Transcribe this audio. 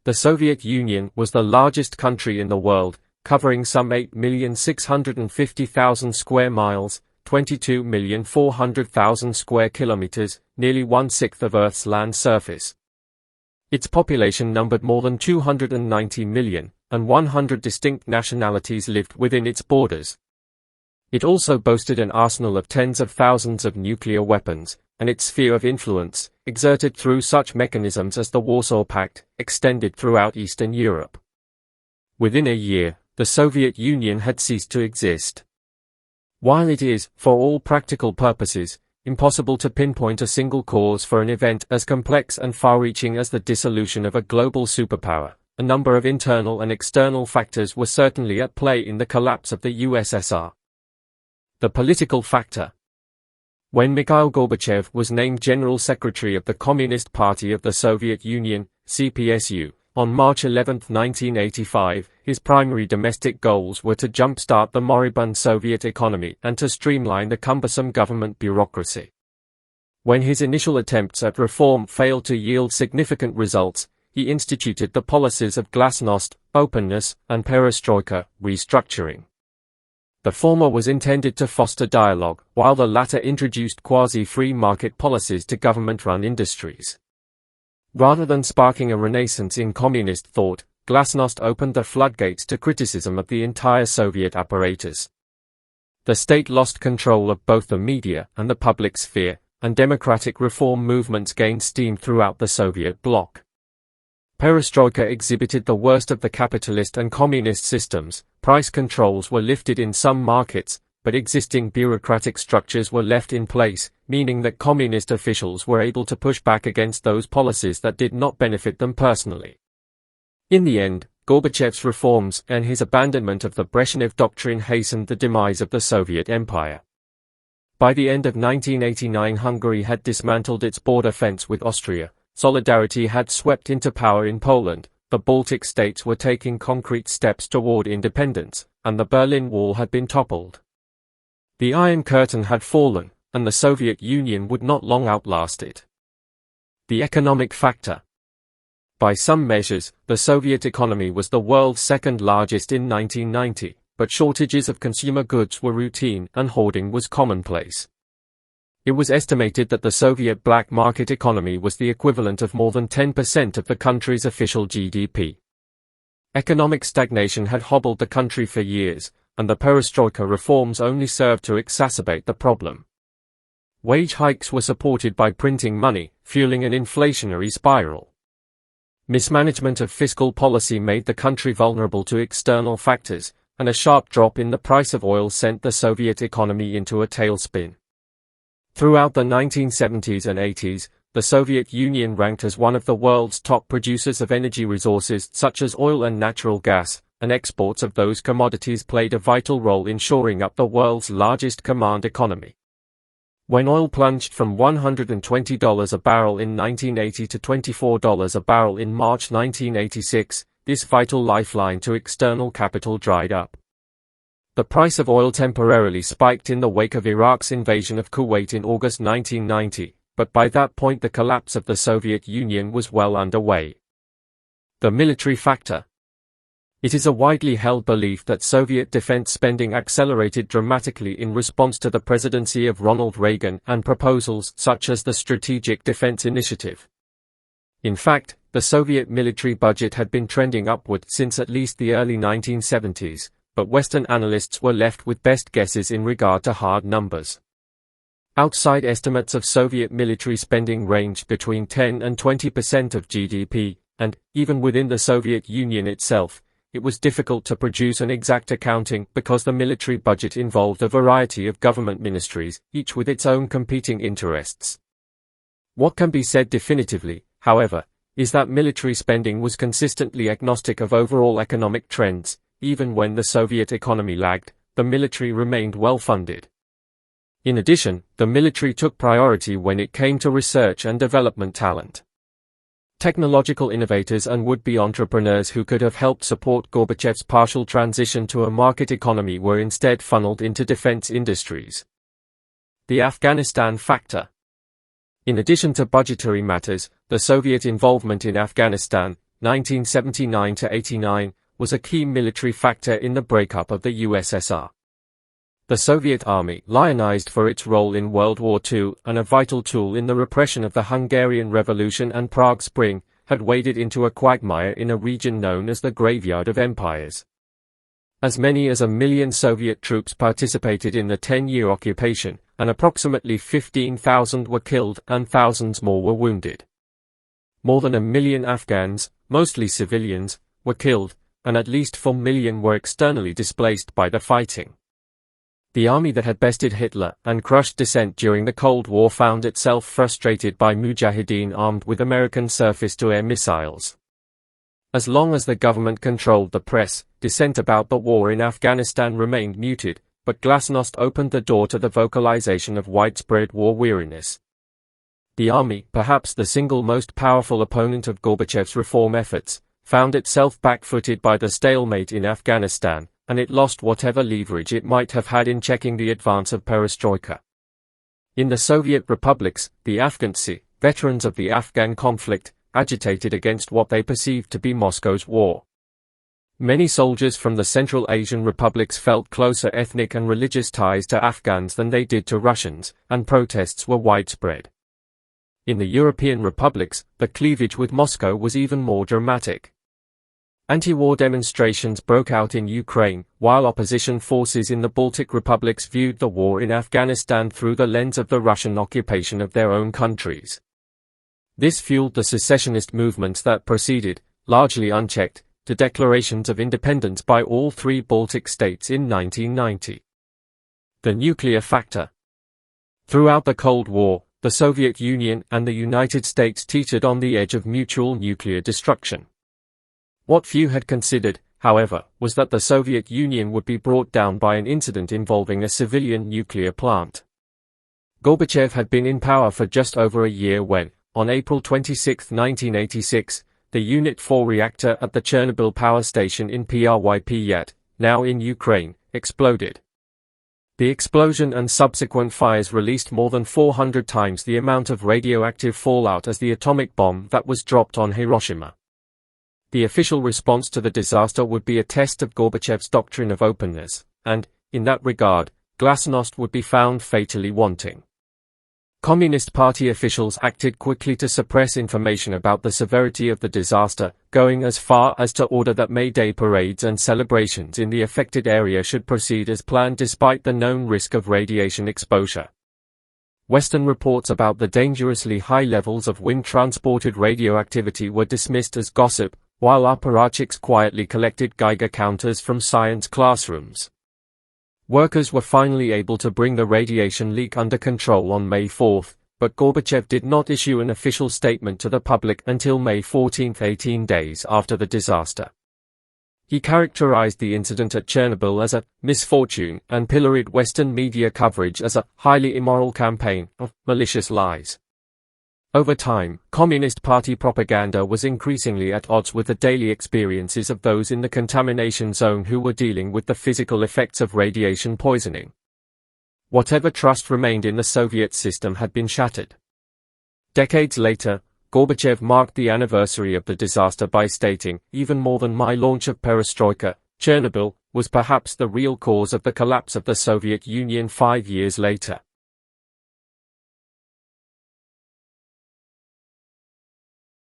The Soviet Union was the largest country in the world, covering some 8,650,000 square miles, 22,400,000 square kilometers, nearly 1/6 of Earth's land surface. Its population numbered more than 290 million, and 100 distinct nationalities lived within its borders. It also boasted an arsenal of tens of thousands of nuclear weapons, and its sphere of influence, exerted through such mechanisms as the Warsaw Pact, extended throughout Eastern Europe. Within a year, the Soviet Union had ceased to exist. While it is, for all practical purposes, impossible to pinpoint a single cause for an event as complex and far-reaching as the dissolution of a global superpower, a number of internal and external factors were certainly at play in the collapse of the USSR. The political factor. When Mikhail Gorbachev was named General Secretary of the Communist Party of the Soviet Union, CPSU, on March 11, 1985, his primary domestic goals were to jumpstart the moribund Soviet economy and to streamline the cumbersome government bureaucracy. When his initial attempts at reform failed to yield significant results, he instituted the policies of glasnost, openness, and perestroika, restructuring. The former was intended to foster dialogue, while the latter introduced quasi-free market policies to government-run industries. Rather than sparking a renaissance in communist thought, glasnost opened the floodgates to criticism of the entire Soviet apparatus. The state lost control of both the media and the public sphere, and democratic reform movements gained steam throughout the Soviet bloc. Perestroika exhibited the worst of the capitalist and communist systems. Price controls were lifted in some markets, but existing bureaucratic structures were left in place, meaning that communist officials were able to push back against those policies that did not benefit them personally. In the end, Gorbachev's reforms and his abandonment of the Brezhnev doctrine hastened the demise of the Soviet Empire. By the end of 1989, Hungary had dismantled its border fence with Austria, solidarity had swept into power in Poland, the Baltic states were taking concrete steps toward independence, and the Berlin Wall had been toppled. The Iron Curtain had fallen, and the Soviet Union would not long outlast it. The economic factor. By some measures, the Soviet economy was the world's second largest in 1990, but shortages of consumer goods were routine and hoarding was commonplace. It was estimated that the Soviet black market economy was the equivalent of more than 10% of the country's official GDP. Economic stagnation had hobbled the country for years, and the perestroika reforms only served to exacerbate the problem. Wage hikes were supported by printing money, fueling an inflationary spiral. Mismanagement of fiscal policy made the country vulnerable to external factors, and a sharp drop in the price of oil sent the Soviet economy into a tailspin. Throughout the 1970s and 80s, the Soviet Union ranked as one of the world's top producers of energy resources such as oil and natural gas, and exports of those commodities played a vital role in shoring up the world's largest command economy. When oil plunged from $120 a barrel in 1980 to $24 a barrel in March 1986, this vital lifeline to external capital dried up. The price of oil temporarily spiked in the wake of Iraq's invasion of Kuwait in August 1990, but by that point the collapse of the Soviet Union was well underway. The military factor. It is a widely held belief that Soviet defense spending accelerated dramatically in response to the presidency of Ronald Reagan and proposals such as the Strategic Defense Initiative. In fact, the Soviet military budget had been trending upward since at least the early 1970s, but Western analysts were left with best guesses in regard to hard numbers. Outside estimates of Soviet military spending ranged between 10 and 20% of GDP, and, even within the Soviet Union itself, it was difficult to produce an exact accounting because the military budget involved a variety of government ministries, each with its own competing interests. What can be said definitively, however, is that military spending was consistently agnostic of overall economic trends. Even when the Soviet economy lagged, the military remained well-funded. In addition, the military took priority when it came to research and development talent. Technological innovators and would-be entrepreneurs who could have helped support Gorbachev's partial transition to a market economy were instead funneled into defense industries. The Afghanistan factor. In addition to budgetary matters, the Soviet involvement in Afghanistan, 1979–89, was a key military factor in the breakup of the USSR. The Soviet army, lionized for its role in World War II and a vital tool in the repression of the Hungarian Revolution and Prague Spring, had waded into a quagmire in a region known as the Graveyard of Empires. As many as 1 million Soviet troops participated in the 10-year occupation, and approximately 15,000 were killed and thousands more were wounded. More than 1 million Afghans, mostly civilians, were killed, and at least 4 million were externally displaced by the fighting. The army that had bested Hitler and crushed dissent during the Cold War found itself frustrated by mujahideen armed with American surface-to-air missiles. As long as the government controlled the press, dissent about the war in Afghanistan remained muted, but glasnost opened the door to the vocalization of widespread war weariness. The army, perhaps the single most powerful opponent of Gorbachev's reform efforts, found itself back-footed by the stalemate in Afghanistan, and it lost whatever leverage it might have had in checking the advance of perestroika. In the Soviet republics, the Afghansi, veterans of the Afghan conflict, agitated against what they perceived to be Moscow's war. Many soldiers from the Central Asian republics felt closer ethnic and religious ties to Afghans than they did to Russians, and protests were widespread. In the European republics, the cleavage with Moscow was even more dramatic. Anti-war demonstrations broke out in Ukraine, while opposition forces in the Baltic republics viewed the war in Afghanistan through the lens of the Russian occupation of their own countries. This fueled the secessionist movements that proceeded, largely unchecked, to declarations of independence by all 3 Baltic states in 1990. The nuclear factor. Throughout the Cold War, the Soviet Union and the United States teetered on the edge of mutual nuclear destruction. What few had considered, however, was that the Soviet Union would be brought down by an incident involving a civilian nuclear plant. Gorbachev had been in power for just over a year when, on April 26, 1986, the Unit 4 reactor at the Chernobyl power station in Pripyat, now in Ukraine, exploded. The explosion and subsequent fires released more than 400 times the amount of radioactive fallout as the atomic bomb that was dropped on Hiroshima. The official response to the disaster would be a test of Gorbachev's doctrine of openness, and, in that regard, glasnost would be found fatally wanting. Communist Party officials acted quickly to suppress information about the severity of the disaster, going as far as to order that May Day parades and celebrations in the affected area should proceed as planned despite the known risk of radiation exposure. Western reports about the dangerously high levels of wind-transported radioactivity were dismissed as gossip, while apparatchiks quietly collected Geiger counters from science classrooms. Workers were finally able to bring the radiation leak under control on May 4, but Gorbachev did not issue an official statement to the public until May 14, 18 days after the disaster. He characterized the incident at Chernobyl as a misfortune and pilloried Western media coverage as a highly immoral campaign of malicious lies. Over time, Communist Party propaganda was increasingly at odds with the daily experiences of those in the contamination zone who were dealing with the physical effects of radiation poisoning. Whatever trust remained in the Soviet system had been shattered. Decades later, Gorbachev marked the anniversary of the disaster by stating, "Even more than my launch of perestroika, Chernobyl was perhaps the real cause of the collapse of the Soviet Union 5 years later."